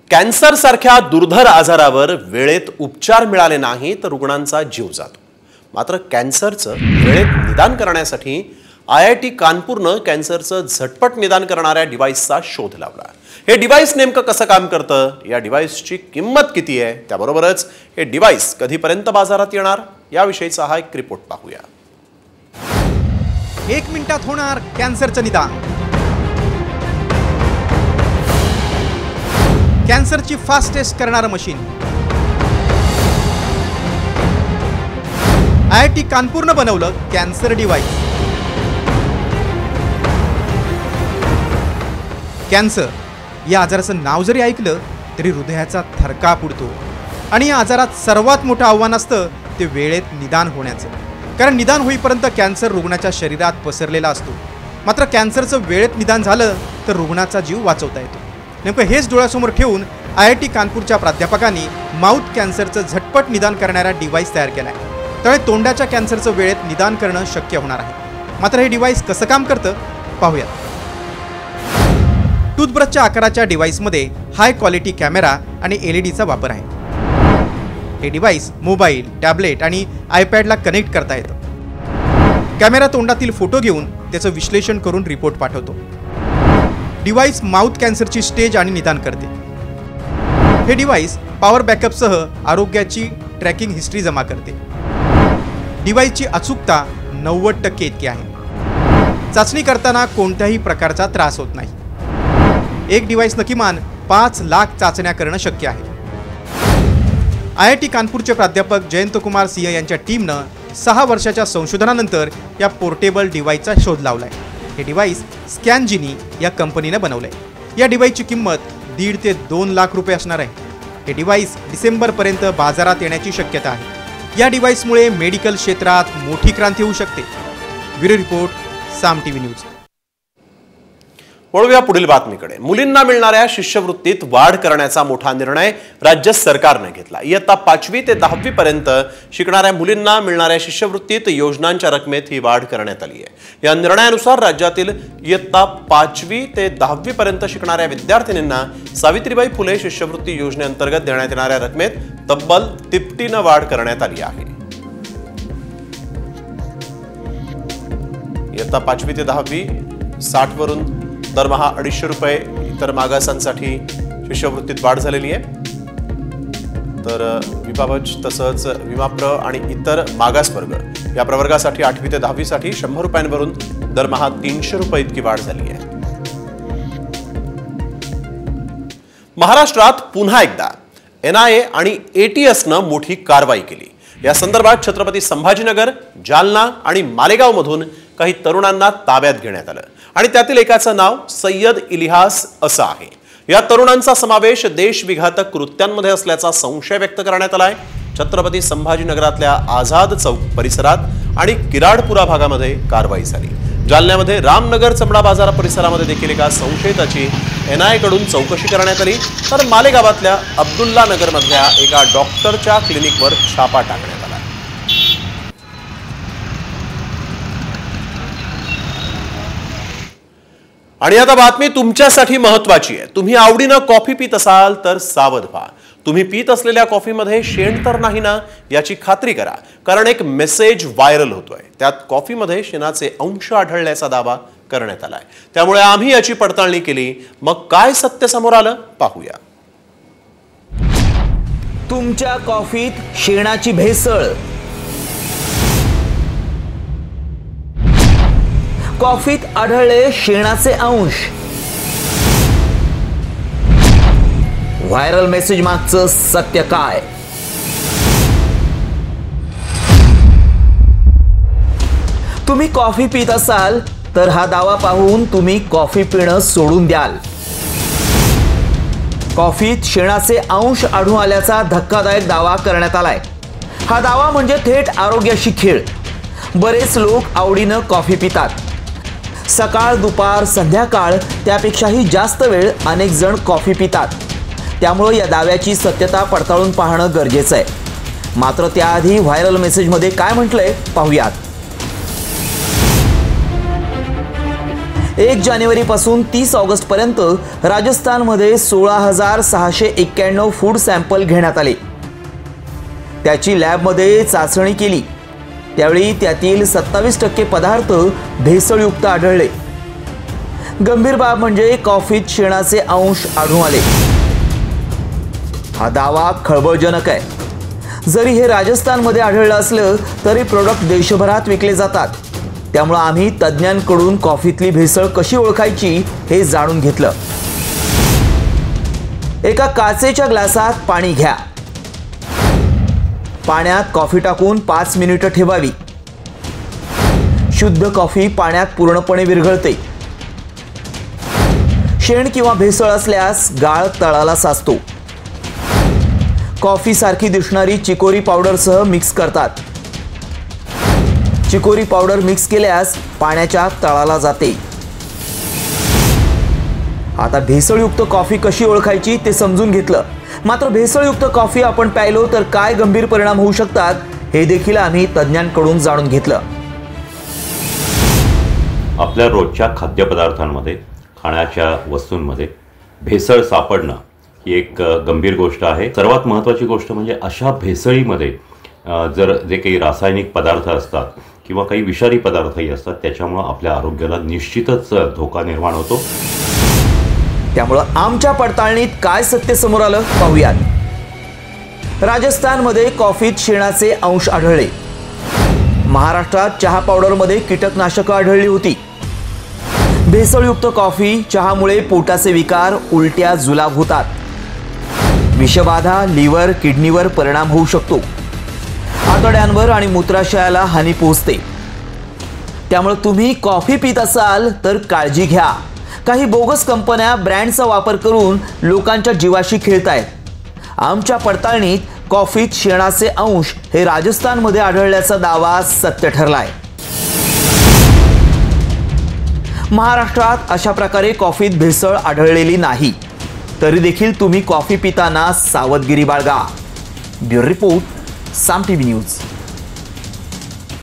Cancer सारख्या दुर्धर आजारावर वेळेत उपचार मिळाले नाही तर रुग्णांचा जीव जातो। मात्र कॅन्सरचं वेळेत निदान करण्यासाठी IIT कानपूरनं कॅन्सरचं झटपट निदान करणाऱ्या डिव्हाइसचा शोध लावला। हे डिव्हाइस नेमकं कसं काम करतं, या डिव्हाइसची किंमत किती आहे, त्याबरोबरच हे डिव्हाइस कधीपर्यंत बाजारात येणार याविषयीचा हा एक रिपोर्ट पाहूया। 1 मिनिटात होणार कॅन्सरचं निदान। कॅन्सरची फास्ट टेस्ट करणारं मशीन IIT कानपूरनं बनवलं कॅन्सर डिव्हाइस। कॅन्सर या आजाराचं नाव जरी ऐकलं तरी हृदयाचा थरकाप उडतो आणि या आजारात सर्वात मोठं आव्हान असतं ते वेळेत निदान होण्याचं। कारण निदान होईपर्यंत कॅन्सर रुग्णाच्या शरीरात पसरलेला असतो। मात्र कॅन्सरचं वेळेत निदान झालं तर रुग्णाचा जीव वाचवता येतो। नेमकं हेच डोळ्यासमोर ठेवून IIT कानपूरच्या प्राध्यापकांनी माउथ कॅन्सरचं झटपट निदान करणारा डिव्हाइस तयार केला आहे। त्यामुळे तोंडाच्या कॅन्सरचं वेळेत निदान करणं शक्य होणार आहे। मात्र हे डिव्हाइस कसं काम करतं पाहूयात। टूथब्रशच्या आकाराच्या डिव्हाइसमध्ये हाय क्वालिटी कॅमेरा आणि LEDचा वापर आहे। हे डिव्हाइस मोबाईल, टॅबलेट आणि iPadला कनेक्ट करता येतं। कॅमेरा तोंडातील फोटो घेऊन त्याचं विश्लेषण करून रिपोर्ट पाठवतो। डिव्हाइस माउथ कॅन्सरची स्टेज आणि निदान करते। हे डिव्हाइस पॉवर बॅकअपसह आरोग्याची ट्रॅकिंग हिस्ट्री जमा करते। डिव्हाइसची अचूकता 90% इतकी आहे। चाचणी करताना कोणत्याही प्रकारचा त्रास होत नाही। एक डिव्हाइसनं किमान 5 लाख चाचण्या करणं शक्य आहे। IIT कानपूरचे प्राध्यापक जयंत कुमार सिंह यांच्या टीमनं 6 वर्षाच्या संशोधनानंतर या पोर्टेबल डिव्हाइसचा शोध लावलाय। हे डिव्हाइस स्कॅनजिनी या कंपनीने बनवलंय। या डिव्हाइसची किंमत 1.5 ते 2 लाख रुपये असणार आहे। हे डिव्हाइस डिसेंबरपर्यंत बाजारात येण्याची शक्यता आहे। या डिव्हाइसमुळे मेडिकल क्षेत्रात मोठी क्रांती होऊ शकते। ब्युरो रिपोर्ट, साम TV न्यूज। वळूया पुढील बातमीकडे। मुलींना मिळणाऱ्या शिष्यवृत्तीत वाढ करण्याचा मोठा निर्णय राज्य सरकारने घेतला। इयत्ता 5वी ते 10वी पर्यंत शिकणाऱ्या मुलींना मिळणाऱ्या शिष्यवृत्तीत योजनांच्या रकमेत ही वाढ करण्यात आली आहे। या निर्णयानुसार राज्यातील इयत्ता 5वी ते 10वी पर्यंत शिकणाऱ्या विद्यार्थिनींना सावित्रीबाई फुले शिष्यवृत्ती योजनेअंतर्गत देण्यात येणाऱ्या रकमेत तब्बल तिपटीने वाढ करण्यात आली आहे। इयत्ता 5वी ते 10वी 60 वरून दरमहा 250 रुपये इतर मागासांसाठी शिष्यवृत्तीत वाढ झालेली आहे। तर विभावज तसंच विमाप्र आणि इतर मागास वर्ग या प्रवर्गासाठी 8वी ते 10वी साठी 100 रुपयांवरून दरमहा 300 रुपये इतकी वाढ झाली आहे। महाराष्ट्रात पुन्हा एकदा NIA आणि ATSनं मोठी कारवाई केली। या संदर्भात छत्रपती संभाजीनगर, जालना आणि मालेगाव मधून काही तरुणांना ताब्यात घेण्यात आलं आणि त्यातील एकाचं नाव सय्यद इलिहास असं आहे। या तरुणांचा समावेश देशविघातक कृत्यांमध्ये असल्याचा संशय व्यक्त करण्यात आलाय। छत्रपती संभाजीनगरातल्या आझाद चौक परिसरात आणि किराडपुरा भागामध्ये कारवाई झाली। जालन्यामध्ये रामनगर चमडा बाजार परिसरामध्ये देखील एका संशयिताची NIA कडून चौकशी करण्यात आली। तर मालेगावातल्या अब्दुल्ला नगरमधल्या एका डॉक्टरच्या क्लिनिकवर छापा टाकण्यात आला। आणि आता बातमी तुमच्यासाठी महत्त्वाची आहे। तुम्ही आवडीनं कॉफी पित असाल तर सावध व्हा। तुम्ही पित असलेल्या कॉफीमध्ये शेण तर नाही ना याची खात्री करा, कारण एक मेसेज व्हायरल होतोय। त्यात कॉफीमध्ये शेणाचे अंश आढळल्याचा दावा करण्यात आलाय। त्यामुळे आम्ही याची पडताळणी केली। मग काय सत्य समोर आलं पाहूया। तुमच्या कॉफीत शेणाची भेसळ, कॉफीत आढळले शेणाचे अंश, व्हायरल मेसेज मागचं सत्य काय? तुम्ही कॉफी पित असाल तर हा दावा पाहून तुम्ही कॉफी पिणं सोडून द्याल। कॉफीत शेणाचे अंश आढळून आल्याचा धक्कादायक दावा करण्यात आलाय। हा दावा म्हणजे थेट आरोग्याशी खेळ। बरेच लोक आवडीनं कॉफी पितात। सकाळ, दुपार, संध्याकाळ त्यापेक्षाही जास्त वेळ अनेक जण कॉफी पितात। त्यामुळे या दाव्याची सत्यता पडताळून पाहणं गरजेचं आहे। मात्र त्याआधी व्हायरल मेसेजमध्ये काय म्हटलंय पाहूयात। 1 जानेवारीपासून 30 ऑगस्टपर्यंत राजस्थानमध्ये 16,691 फूड सॅम्पल घेण्यात आले. त्याची लॅबमध्ये चाचणी केली. त्यावेळी त्यातील 27% पदार्थ भेसळयुक्त आढळले. गंभीर बाब म्हणजे कॉफीत शेणाचे अंश आढळून आले. हा दावा खळबळजनक आहे. जरी हे राजस्थानमध्ये आढळलं असलं तरी प्रोडक्ट देशभरात विकले जातात. त्यामुळे आम्ही तज्ज्ञांकडून कॉफीतली भेसळ कशी ओळखायची हे जाणून घेतलं. एका काचेच्या ग्लासात पाणी घ्या. पाण्यात कॉफी टाकून 5 मिनिटं ठेवावी. शुद्ध कॉफी पाण्यात पूर्णपणे विरघळते. शेण किंवा भेसळ असल्यास गाळ तळाला साचतो. कॉफी सारखी दिसणारी चिकोरी पावडरसह मिक्स करतात. चिकोरी पावडर मिक्स केल्यास पाण्याच्या तळाला जाते. आता भेसळयुक्त कॉफी कशी ओळखायची ते समजून घेतलं. मात्र भेसळयुक्त कॉफी आपण प्यायलो तर काय गंभीर परिणाम होऊ शकतात हे देखील आम्ही तज्ज्ञांकडून जाणून घेतलं. आपल्या रोजच्या खाद्यपदार्थांमध्ये, खाण्याच्या वस्तूंमध्ये भेसळ सापडणं ही एक गंभीर गोष्ट आहे. सर्वात महत्त्वाची गोष्ट म्हणजे अशा भेसळीमध्ये जर जे काही रासायनिक पदार्थ असतात किंवा काही विषारी पदार्थही असतात त्याच्यामुळं आपल्या आरोग्याला निश्चितच धोका निर्माण होतो. त्यामुळं आमच्या पडताळणीत काय सत्य समोर आलं पाहूयात. राजस्थानमध्ये कॉफीत शेणाचे अंश आढळले. महाराष्ट्रात चहा पावडरमध्ये कीटकनाशकं आढळली होती. भेसळयुक्त कॉफी चहामुळे पोटाचे विकार, उलट्या, जुलाब होतात. विषबाधा लिव्हर, किडनीवर परिणाम होऊ शकतो. आतड्यांवर आणि मूत्राशयाला हानी पोहोचते. त्यामुळे तुम्ही कॉफी पित असाल तर काळजी घ्या. काही बोगस कंपन्या ब्रँडचा वापर करून लोकांच्या जीवाशी खेळतायत. आमच्या पडताळणीत कॉफीत शेणाचे अंश हे राजस्थानमध्ये आढळल्याचा दावा सत्य ठरलाय. महाराष्ट्रात अशा प्रकारे कॉफीत भेसळ आढळलेली नाही. तरी देखील तुम्ही कॉफी पिताना सावधगिरी बाळगा. ब्युरो रिपोर्ट, साम टीव्ही न्यूज.